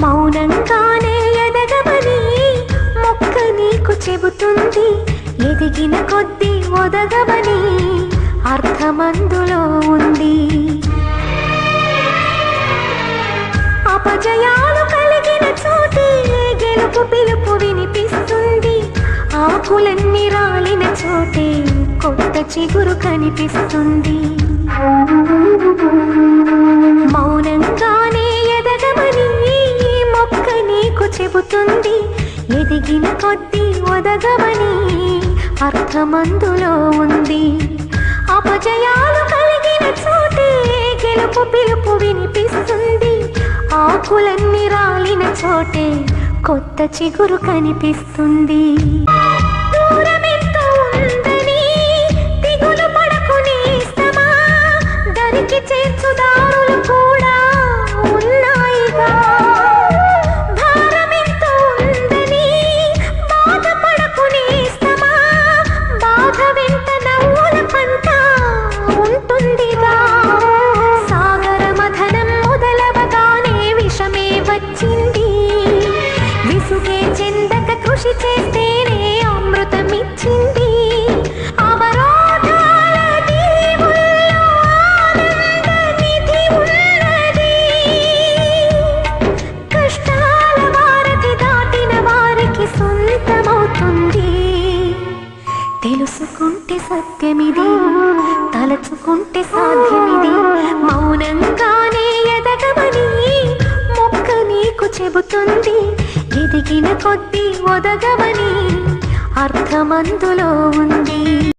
మౌనంగానే ఎదగమని మొక్క నీకు చెబుతుంది. ఎదిగిన కొద్దీ ఒదగమని అర్థమందులో ఉంది. అపజయాలు కలిగిన చోటే గెలుపు పిలుపు వినిపిస్తుంది. ఆకులన్నీ రాలిన చోటే కొత్త చిగురు కనిపిస్తుంది. మౌనంగానే ఎదగమని మొక్క నీకు చెబుతుంది. ఎదిగిన కొద్దీ ఒదగమని అర్థమందులో ఉంది. అపజయాలు కలిగిన చోటే గెలుపు పిలుపు వినిపిస్తుంది. ఆకులన్నీ రాలిన చోటే కొత్త చిగురు కనిపిస్తుంది. దూరమెంతో ఉందని దిగులు పడకునేస్తమా, దరికి చేర్చుదారులు కూడా ఉన్నాయిగా. భారమెంతో ఉందని బాధపడకునేస్తమా, బాధ వెంట నవ్వుల పంట ఉంటుందిగా. సాగర మథనం మొదలవగానే విషమే వచ్చింది. విసుగే చెందక కృషి చేస్తేనే అమృతమిచ్చింది. అవరోధాల దీవుల్లో ఆనంద నిధి ఉన్నది. కష్టాల వారధి దాటిన వారికి సొంతమవుతుంది. తెలుసుకుంటే సత్యమిది, తలచుకుంటే సాధ్యమిది. మౌనంగానే ఎదగమని మొక్క నీకు చెబుతుంది. ఎదిగిన కొద్దీ ఒదగమని అర్థమందులో ఉంది.